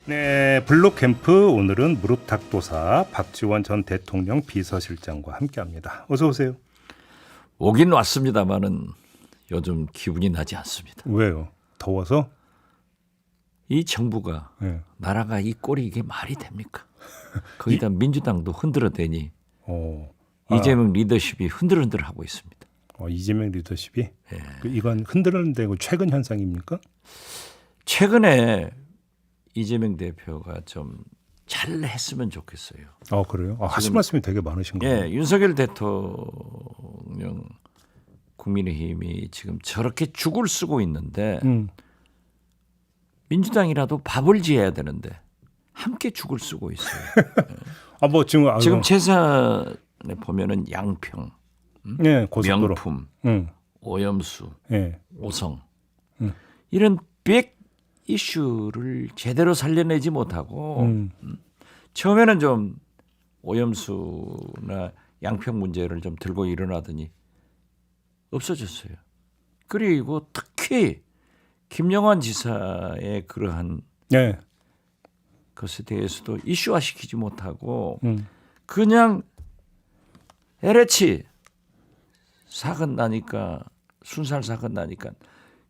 네, 블루캠프 오늘은 무릎탁도사 박지원 전 대통령 비서실장과 함께합니다. 어서 오세요. 오긴 왔습니다만은 요즘 기분이 나지 않습니다. 왜요? 더워서? 이 정부가 네. 나라가 이 꼴이 이게 말이 됩니까? 거기다 민주당도 흔들어대니 이재명 리더십이 흔들흔들하고 있습니다. 이재명 리더십이? 이건 흔들흔들고 최근 현상입니까? 최근에 이재명 대표가 좀 잘했으면 좋겠어요. 그래요? 하실 말씀이 되게 많으신 거예요. 예, 윤석열 대통령 국민의힘이 지금 저렇게 죽을 쓰고 있는데 민주당이라도 밥을 지어야 되는데 함께 죽을 쓰고 있어요. 지금 재산에 보면은 양평, 고속도로. 명품, 오염수, 오성 이런 백 이슈를 제대로 살려내지 못하고 처음에는 좀 오염수나 양평 문제를 좀 들고 일어나더니 없어졌어요. 그리고 특히 김영환 지사의 그러한 것에 대해서도 이슈화시키지 못하고 그냥 LH 사건 나니까 순살 사건 나니까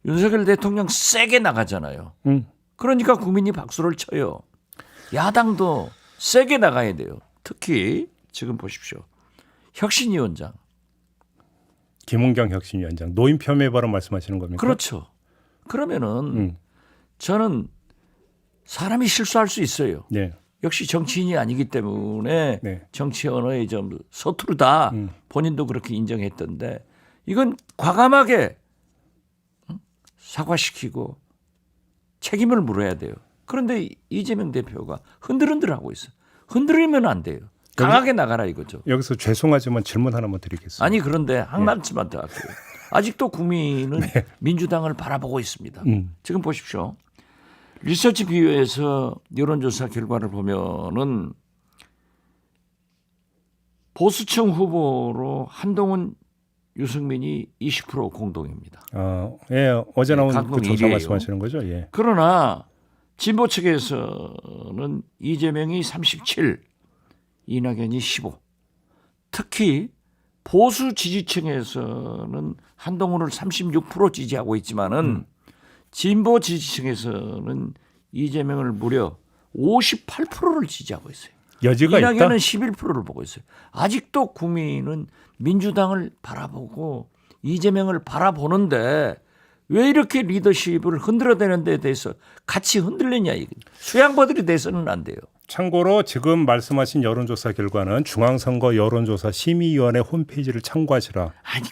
윤석열 대통령 세게 나가잖아요. 그러니까 국민이 박수를 쳐요. 야당도 세게 나가야 돼요. 특히 지금 보십시오. 혁신위원장. 김은경 혁신위원장. 노인 폄훼 발언 말씀하시는 겁니까? 그렇죠. 그러면은 저는 사람이 실수할 수 있어요. 네. 역시 정치인이 아니기 때문에 네. 정치 언어에 좀 서투르다. 본인도 그렇게 인정했던데 이건 과감하게 사과시키고 책임을 물어야 돼요. 그런데 이재명 대표가 흔들흔들하고 있어요. 흔들리면 안 돼요. 강하게 나가라 이거죠. 여기서 죄송하지만 질문 하나만 드리겠습니다. 아니 그런데 한 말씀만 더 할게요. 아직도 국민은 민주당을 바라보고 있습니다. 지금 보십시오. 리서치 비유에서 여론조사 결과를 보면은 보수층 후보로 한동훈, 유승민이 20% 공동입니다. 어제 나온 강동 그 조사 1위예요. 말씀하시는 거죠? 예. 그러나 진보 측에서는 이재명이 37, 이낙연이 15. 특히 보수 지지층에서는 한동훈을 36% 지지하고 있지만은 진보 지지층에서는 이재명을 무려 58%를 지지하고 있어요. 여지가 있다. 이낙연은 11%를 보고 있어요. 아직도 국민은 민주당을 바라보고 이재명을 바라보는데 왜 이렇게 리더십을 흔들어대는 데 대해서 같이 흔들리냐. 수양버들이 돼서는 안 돼요. 참고로 지금 말씀하신 여론조사 결과는 중앙선거 여론조사 심의위원회 홈페이지를 참고하시라. 아니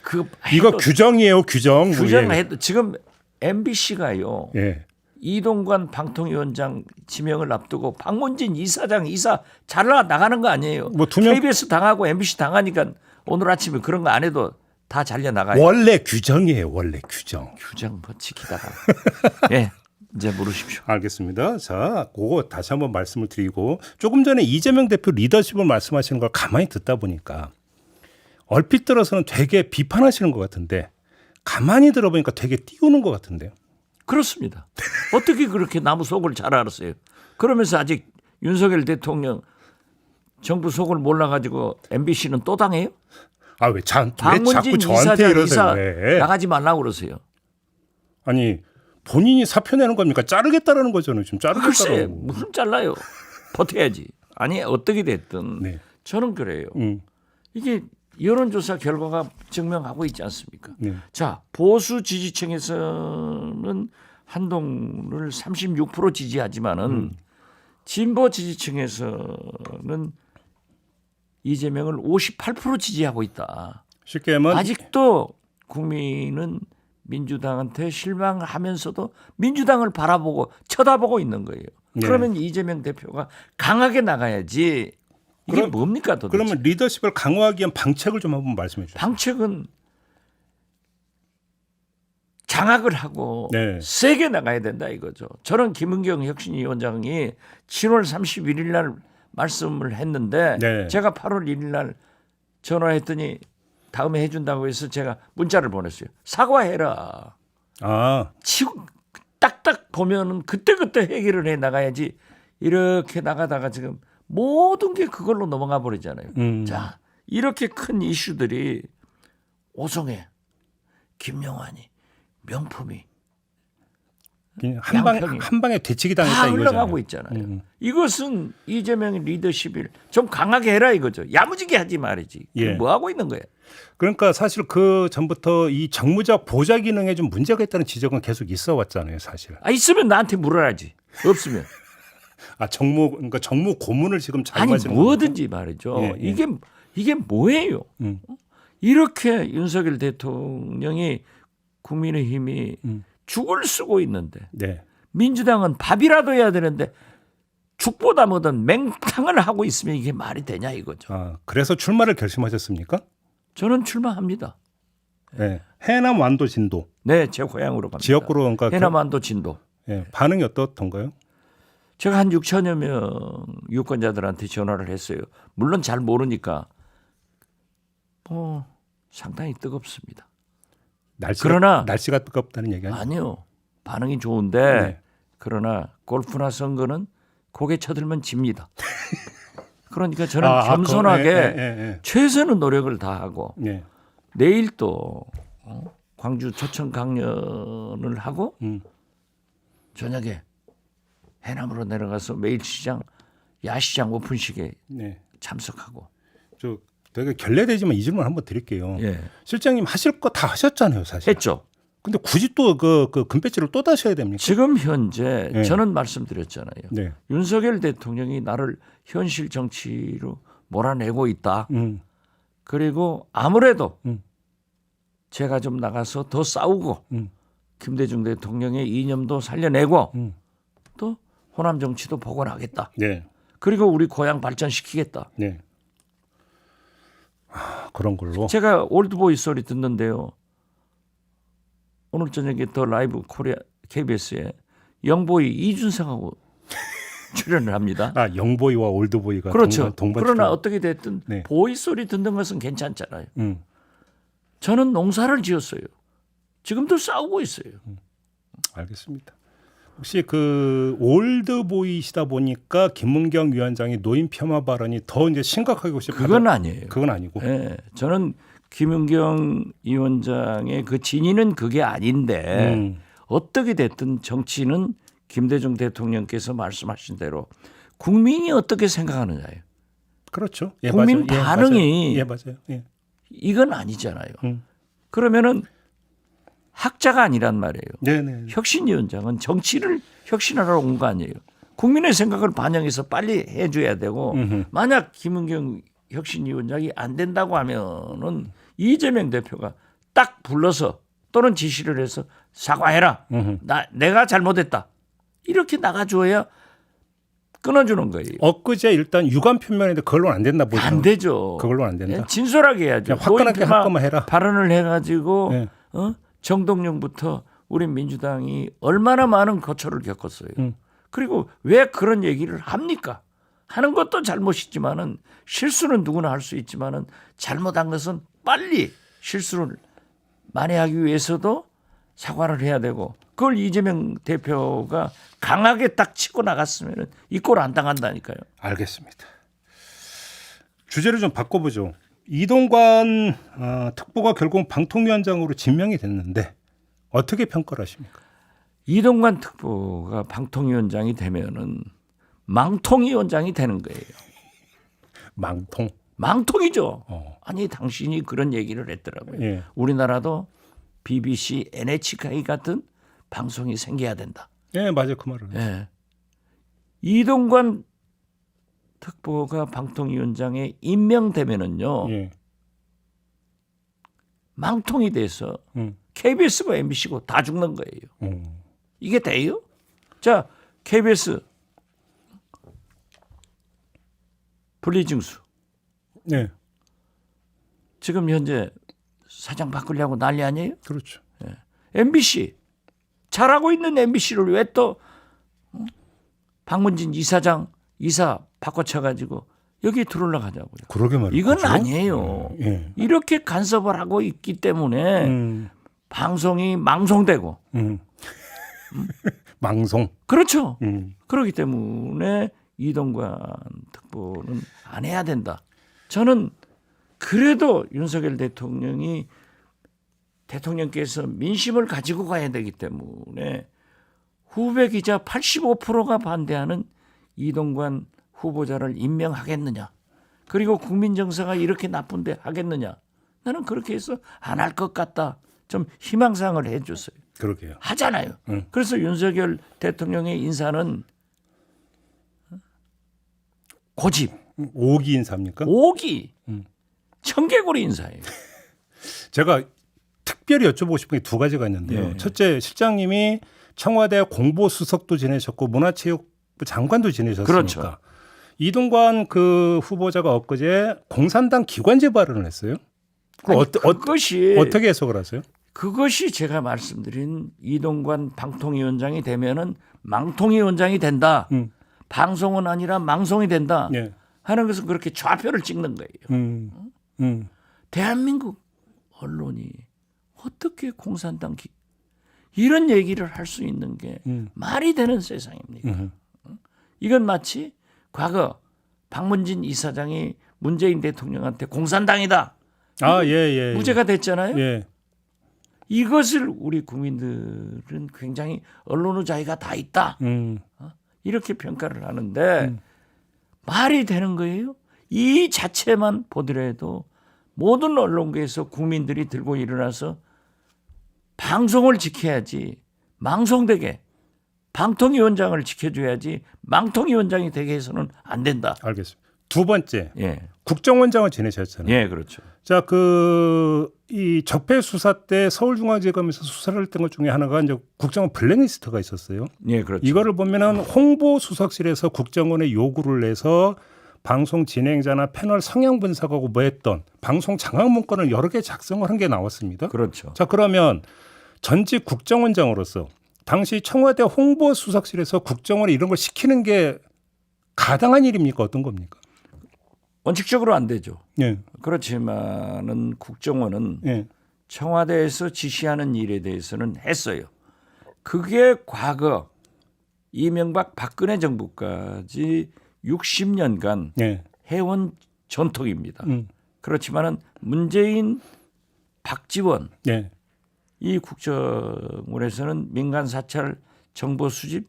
이거 규정이에요, 규정. 규정해도 지금 MBC가요. 예. 이동관 방통위원장 지명을 앞두고 박문진 이사장 이사 잘라 나가는 거 아니에요. KBS 당하고 MBC 당하니까 오늘 아침에 그런 거 안 해도 다 잘려 나가요. 원래 규정이에요, 원래 규정. 규정 뭐 지키다가. 예, 이제 물으십시오. 알겠습니다. 자, 그거 다시 한번 말씀을 드리고 조금 전에 이재명 대표 리더십을 말씀하시는 걸 가만히 듣다 보니까 얼핏 들어서는 되게 비판하시는 것 같은데 가만히 들어보니까 되게 띄우는 것 같은데요. 그렇습니다. 어떻게 그렇게 나무 속을 잘 알았어요? 그러면서 아직 윤석열 대통령 정부 속을 몰라가지고 MBC는 또 당해요? 왜 자꾸 박문진 저한테 이러세요? 이사 왜? 나가지 말라고 그러세요. 아니 본인이 사표 내는 겁니까? 자르겠다라는 거잖아요. 지금 글쎄 자르겠다라고. 무슨 잘라요. 버텨야지. 아니 어떻게 됐든 네. 저는 그래요. 이게 여론조사 결과가 증명하고 있지 않습니까? 네. 자, 보수 지지층에서는 한동훈을 36% 지지하지만은 진보 지지층에서는 이재명을 58% 지지하고 있다. 쉽게 하면 아직도 국민은 민주당한테 실망하면서도 민주당을 바라보고 쳐다보고 있는 거예요. 네. 그러면 이재명 대표가 강하게 나가야지. 이게 뭡니까 도대체? 그러면 리더십을 강화하기 위한 방책을 좀 한번 말씀해 주세요. 방책은 장악을 하고 네. 세게 나가야 된다 이거죠. 저는 김은경 혁신위원장이 7월 31일 날 말씀을 했는데 네. 제가 8월 1일 날 전화했더니 다음에 해준다고 해서 제가 문자를 보냈어요. 사과해라. 아, 딱딱 보면은 그때그때 해결을 해 나가야지 이렇게 나가다가 지금 모든 게 그걸로 넘어가 버리잖아요. 자, 이렇게 큰 이슈들이 오성애, 김영환이, 명품이 한 방에 되치기 다 당했다 흘러가고 이거잖아요. 있잖아요. 이것은 이재명의 리더십을 좀 강하게 해라 이거죠. 야무지게 하지 말이지. 예. 뭐 하고 있는 거야? 그러니까 사실 그 전부터 이 정무적 보좌 기능에 좀 문제가 있다는 지적은 계속 있어 왔잖아요, 사실. 있으면 나한테 물어야지. 없으면 그러니까 정무 고문을 지금 아니 자임하시는 뭐든지 말이죠. 예, 예. 이게 뭐예요? 이렇게 윤석열 대통령이 국민의힘이 죽을 쓰고 있는데 네. 민주당은 밥이라도 해야 되는데 죽보다 뭐든 맹탕을 하고 있으면 이게 말이 되냐 이거죠. 그래서 출마를 결심하셨습니까? 저는 출마합니다. 네. 해남 완도 진도. 네, 제 고향으로 갑니다. 지역구로 그러니까 해남 완도 진도. 네. 반응이 어떻던가요? 제가 한 6천여 명 유권자들한테 전화를 했어요. 물론 잘 모르니까 상당히 뜨겁습니다. 날씨가 뜨겁다는 얘기 아니에요? 아니요. 반응이 좋은데 네. 그러나 골프나 선거는 고개 쳐들면 집니다. 그러니까 저는 겸손하게 최선의 노력을 다하고 내일 또 광주 초청 강연을 하고 저녁에 해남으로 내려가서 매일시장 야시장 오픈식에 참석하고. 저 되게 결례되지만 이 질문 한번 드릴게요. 예. 실장님 하실 거 다 하셨잖아요, 사실. 했죠. 근데 굳이 또 그 금배지를 또 다셔야 됩니까? 지금 현재 네. 저는 말씀드렸잖아요. 네. 윤석열 대통령이 나를 현실 정치로 몰아내고 있다. 그리고 아무래도 제가 좀 나가서 더 싸우고 김대중 대통령의 이념도 살려내고 또 호남 정치도 복원하겠다. 네. 그리고 우리 고향 발전시키겠다. 네. 그런 걸로. 제가 올드보이 소리 듣는데요. 오늘 저녁에 더 라이브 코리아 KBS에 영보이 이준석하고 출연을 합니다. 영보이와 올드보이가 그렇죠. 동반 그러나 출연. 어떻게 됐든 네. 보이 소리 듣는 것은 괜찮잖아요. 음. 저는 농사를 지었어요. 지금도 싸우고 있어요. 알겠습니다. 혹시 그 올드보이시다 보니까 김문경 위원장의 노인 폄하 발언이 더 이제 심각하게 혹시 그건 아니에요. 그건 아니고. 네, 저는 김은경 위원장의 그 진위는 그게 아닌데 어떻게 됐든 정치는 김대중 대통령께서 말씀하신 대로 국민이 어떻게 생각하느냐예요. 그렇죠. 국민 맞아요. 반응이 맞아요. 예. 이건 아니잖아요. 그러면은 학자가 아니란 말이에요. 네네. 혁신위원장은 정치를 혁신하러 온 거 아니에요. 국민의 생각을 반영해서 빨리 해줘야 되고 만약 김은경 혁신위원장이 안 된다고 하면은 이재명 대표가 딱 불러서 또는 지시를 해서 사과해라. 내가 잘못했다. 이렇게 나가줘야 끊어주는 거예요. 엊그제 일단 유감 표명했는데 그걸로는 안 된다 보죠. 안 되죠. 그걸로는 안 된다. 진솔하게 해야죠. 화끈하게 할 거면 해라. 발언을 해가지고 네. 정동영부터 우리 민주당이 얼마나 많은 거초를 겪었어요. 그리고 왜 그런 얘기를 합니까? 하는 것도 잘못이지만은 실수는 누구나 할 수 있지만은 잘못한 것은 빨리 실수를 만회하기 위해서도 사과를 해야 되고 그걸 이재명 대표가 강하게 딱 치고 나갔으면은 이 꼴 안 당한다니까요. 알겠습니다. 주제를 좀 바꿔보죠. 이동관 특보가 결국 방통위원장으로 임명이 됐는데 어떻게 평가를 하십니까? 이동관 특보가 방통위원장이 되면은 망통위원장이 되는 거예요. 망통. 망통이죠. 아니 당신이 그런 얘기를 했더라고요. 예. 우리나라도 BBC, NHK 같은 방송이 생겨야 된다. 예, 맞아요. 그 말을. 예. 이동관 특보가 방통위원장에 임명되면은요. 예. 망통이 돼서 KBS고 MBC고 다 죽는 거예요. 이게 돼요? 자, KBS 분리징수. 네. 지금 현재 사장 바꾸려고 난리 아니에요? 그렇죠. MBC 잘하고 있는 MBC를 왜 또 박문진 이사 바꿔쳐가지고 여기 들어올라 하자고요. 그러게 말이에요. 이건 그죠? 아니에요. 예. 이렇게 간섭을 하고 있기 때문에 방송이 망송되고 망송. 그렇죠. 그렇기 때문에 이동관 특보는 안 해야 된다. 저는 그래도 윤석열 대통령께서 민심을 가지고 가야 되기 때문에 후배 기자 85%가 반대하는 이동관 후보자를 임명하겠느냐. 그리고 국민 정서가 이렇게 나쁜데 하겠느냐. 나는 그렇게 해서 안 할 것 같다. 좀 희망사항을 해줬어요. 그러게요. 하잖아요. 그래서 윤석열 대통령의 인사는 고집, 오기 인사입니까? 오기, 청개구리 인사예요. 제가 특별히 여쭤보고 싶은 게 두 가지가 있는데요. 네. 첫째, 실장님이 청와대 공보수석도 지내셨고 문화체육부 장관도 지내셨으니까 그렇죠. 이동관 그 후보자가 엊그제 공산당 기관지 발언을 했어요. 아니, 그것이 어떻게 해석을 하세요? 그것이 제가 말씀드린 이동관 방통위원장이 되면은 망통위원장이 된다. 방송은 아니라 망송이 된다. 예. 하는 것은 그렇게 좌표를 찍는 거예요. 대한민국 언론이 어떻게 공산당 이런 얘기를 할 수 있는 게 말이 되는 세상입니까? 이건 마치 과거 박문진 이사장이 문재인 대통령한테 공산당이다. 예. 무죄가 됐잖아요. 예. 이것을 우리 국민들은 굉장히 언론의 자유가 다 있다. 이렇게 평가를 하는데 말이 되는 거예요. 이 자체만 보더라도 모든 언론계에서 국민들이 들고 일어나서 방송을 지켜야지 망송되게 방통위원장을 지켜줘야지 망통위원장이 되게 해서는 안 된다. 알겠습니다. 두 번째, 예, 국정원장을 지내셨잖아요. 예, 그렇죠. 자, 이 적폐 수사 때 서울중앙지검에서 수사를 했던 것 중에 하나가 이제 국정원 블랙리스트가 있었어요. 예, 그렇죠. 이거를 보면은 홍보수석실에서 국정원에 요구를 해서 방송 진행자나 패널 성향 분석하고 뭐 했던 방송 장악 문건을 여러 개 작성을 한 게 나왔습니다. 그렇죠. 자, 그러면 전직 국정원장으로서 당시 청와대 홍보수석실에서 국정원에 이런 걸 시키는 게 가당한 일입니까? 어떤 겁니까? 원칙적으로 안 되죠. 예. 그렇지만은 국정원은 예. 청와대에서 지시하는 일에 대해서는 했어요. 그게 과거 이명박 박근혜 정부까지 60년간 예. 해온 전통입니다. 그렇지만은 문재인, 박지원 예. 이 국정원에서는 민간 사찰, 정보 수집,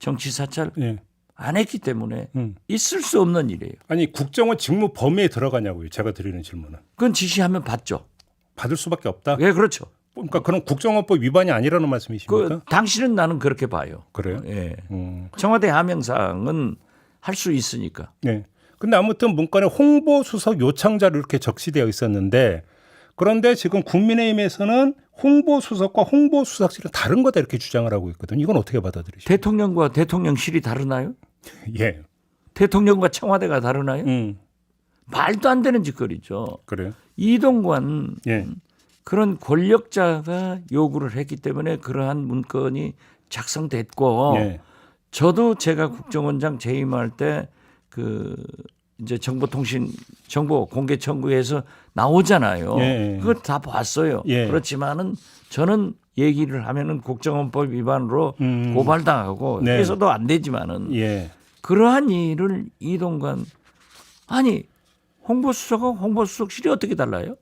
정치 사찰 예. 안 했기 때문에 있을 수 없는 일이에요. 아니, 국정원 직무 범위에 들어가냐고요. 제가 드리는 질문은. 그건 지시하면 받죠. 받을 수밖에 없다. 예, 그렇죠. 그러니까 그런 국정원법 위반이 아니라는 말씀이십니까? 그 당신은 나는 그렇게 봐요. 그래요? 예. 청와대 하명상은 할 수 있으니까. 네. 근데 아무튼 문건에 홍보수석 요청자로 이렇게 적시되어 있었는데 그런데 지금 국민의힘에서는 홍보수석과 홍보수석실은 다른 거다 이렇게 주장을 하고 있거든요. 이건 어떻게 받아들이십니까? 대통령과 대통령실이 다르나요? 예. 대통령과 청와대가 다르나요? 말도 안 되는 짓거리죠. 그래요? 이동관 예. 그런 권력자가 요구를 했기 때문에 그러한 문건이 작성됐고 예. 저도 제가 국정원장 재임할 때 이제 정보 공개 청구에서 나오잖아요. 예. 그걸 다 봤어요. 예. 그렇지만은 저는 얘기를 하면은 국정원법 위반으로 고발당하고 네. 해서도 안 되지만은 예. 그러한 일을 이동관 아니 홍보수석하고 홍보수석실이 어떻게 달라요?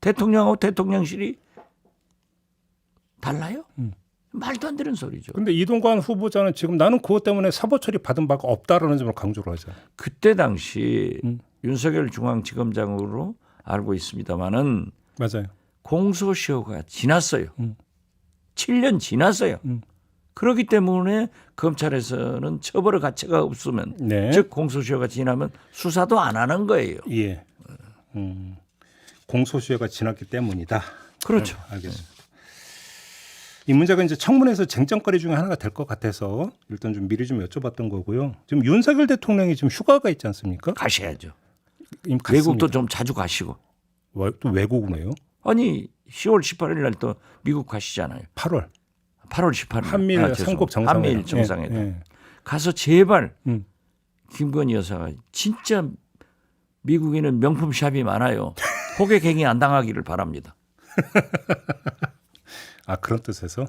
대통령하고 대통령실이 달라요? 말도 안 되는 소리죠. 근데 이동관 후보자는 지금 나는 그것 때문에 사법 처리 받은 바가 없다라는 점을 강조를 하죠. 그때 당시 윤석열 중앙지검장으로 알고 있습니다마는 맞아요. 공소시효가 지났어요. 7년 지났어요. 그렇기 때문에 검찰에서는 처벌의 가치가 없으면 네. 즉 공소시효가 지나면 수사도 안 하는 거예요. 예. 공소시효가 지났기 때문이다. 그렇죠. 네, 알겠습니다. 이 문제가 이제 청문회에서 쟁점거리 중에 하나가 될 것 같아서 일단 좀 미리 좀 여쭤봤던 거고요. 지금 윤석열 대통령이 지금 휴가가 있지 않습니까? 가셔야죠. 이미 갔습니다. 외국도 좀 자주 가시고. 또 외국은 왜요? 아니 10월 18일 날 또 미국 가시잖아요. 8월 8월 18일 한미일 삼국 정상회담. 한미일 정상회담. 예, 예. 가서 제발 음. 김건희 여사가 진짜 미국에는 명품 샵이 많아요. 호객행위 안 당하기를 바랍니다. 아, 그런 뜻에서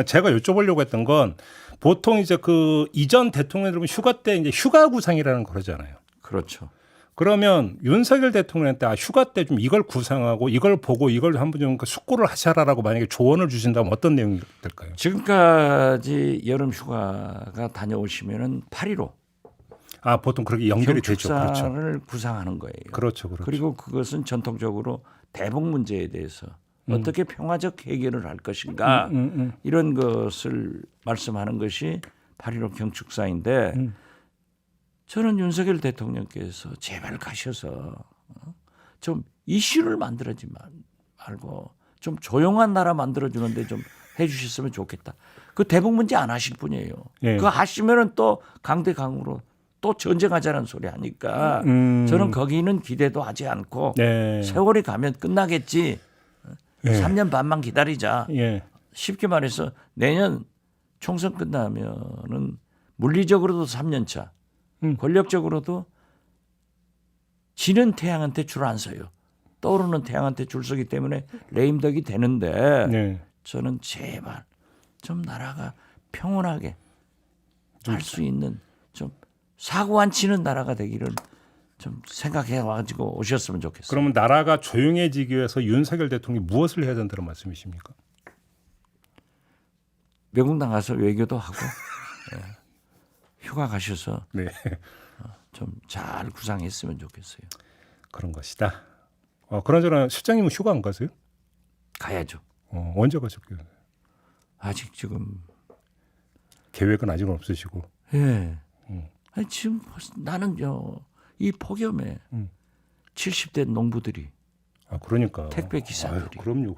제가 여쭤보려고 했던 건 보통 이제 그 이전 대통령들은 휴가 때 이제 휴가 구상이라는 거 그러잖아요. 그렇죠. 그러면 윤석열 대통령한테 휴가 때 좀 이걸 구상하고 이걸 보고 이걸 한번 좀 숙고를 하셔라라고 만약에 조언을 주신다면 어떤 내용이 될까요? 지금까지 여름 휴가가 다녀오시면은 8.15 보통 그렇게 연결이 되죠. 그렇죠. 경축사를 구상하는 거예요. 그렇죠. 그리고 그것은 전통적으로 대북 문제에 대해서 어떻게 평화적 해결을 할 것인가 이런 것을 말씀하는 것이 8.15 경축사인데 저는 윤석열 대통령께서 제발 가셔서 좀 이슈를 만들어지 말고 좀 조용한 나라 만들어주는데 좀 해주셨으면 좋겠다. 그 대북 문제 안 하실 분이에요. 예. 그거 하시면은 또 강대강으로 또 전쟁하자는 소리 하니까 저는 거기는 기대도 하지 않고 네. 세월이 가면 끝나겠지. 예. 3년 반만 기다리자. 예. 쉽게 말해서 내년 총선 끝나면은 물리적으로도 3년 차, 권력적으로도 지는 태양한테 줄 안 서요. 떠오르는 태양한테 줄 서기 때문에 레임덕이 되는데 네. 저는 제발 좀 나라가 평온하게 할 수 있는 좀 사고 안 치는 나라가 되기를 좀 생각해 가지고 오셨으면 좋겠어요. 그러면 나라가 조용해지기 위해서 윤석열 대통령이 무엇을 해야 된다는 말씀이십니까? 외국 나가서 외교도 하고 예. 휴가 가셔서 네. 좀 잘 구상했으면 좋겠어요. 그런 것이다. 그러저나 실장님은 휴가 안 가세요? 가야죠. 언제 가셨어요? 아직 지금 계획은 아직은 없으시고. 예. 아니, 지금 나는요 이 폭염에 70대 농부들이 그러니까. 택배 기사들이 그럼요.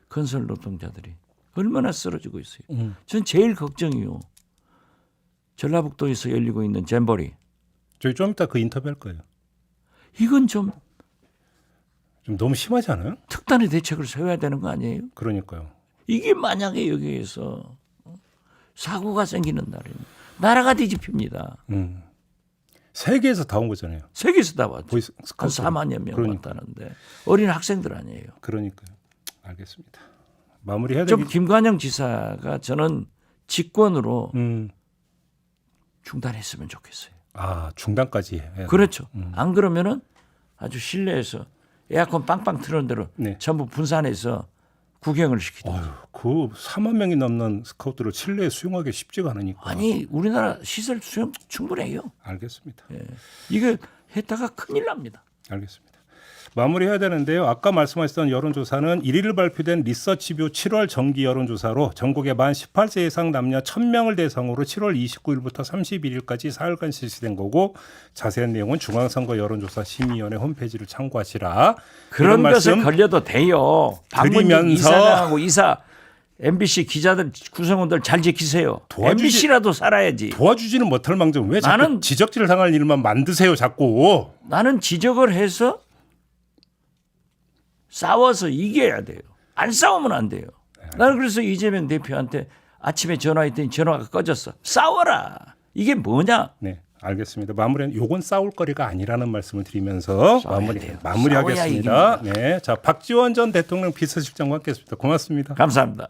건설 노동자들이 얼마나 쓰러지고 있어요. 전 제일 걱정이요. 전라북도에서 열리고 있는 잼버리. 저희 좀 이따 그 인터뷰 할 거예요. 이건 좀 너무 심하지 않아요? 특단의 대책을 세워야 되는 거 아니에요? 그러니까요. 이게 만약에 여기에서 사고가 생기는 날에는 나라가 뒤집힙니다. 세계에서 다 온 거잖아요. 세계에서 다 왔죠. 보이스 한 스카우트. 4만여 명 그러니까. 왔다는데 어린 학생들 아니에요. 그러니까요. 알겠습니다. 마무리해야 좀 되겠. 김관영 지사가 저는 직권으로 중단했으면 좋겠어요. 중단까지 해야 돼요. 그렇죠. 안 그러면은 아주 실내에서 에어컨 빵빵 틀어놓은 대로 네. 전부 분산해서 구경을 시키더라고요. 그 4만 명이 넘는 스카우트를 실내에 수용하기 쉽지가 않으니까. 아니 우리나라 시설 수용 충분해요. 알겠습니다. 이거 했다가 큰일 납니다. 알겠습니다. 마무리해야 되는데요. 아까 말씀하셨던 여론조사는 1일 발표된 리서치뷰 7월 정기 여론조사로 전국의 만 18세 이상 남녀 1000명을 대상으로 7월 29일부터 31일까지 사흘간 실시된 거고 자세한 내용은 중앙선거 여론조사 심의위원회 홈페이지를 참고하시라. 그런 이런 것에 말씀 걸려도 돼요. 박문진 드리면서 이사장하고 MBC 기자들 구성원들 잘 지키세요. MBC라도 살아야지. 도와주지는 못할 망정 왜 자꾸 나는- 지적질 당할 일만 만드세요 자꾸. 나는 지적을 해서 싸워서 이겨야 돼요. 안 싸우면 안 돼요. 나는 그래서 이재명 대표한테 아침에 전화했더니 전화가 꺼졌어. 싸워라. 이게 뭐냐? 네, 알겠습니다. 마무리는 요건 싸울 거리가 아니라는 말씀을 드리면서 돼요. 마무리하겠습니다. 싸워야 이깁니다. 네, 자 박지원 전 대통령 비서실장과 함께했습니다. 고맙습니다. 감사합니다.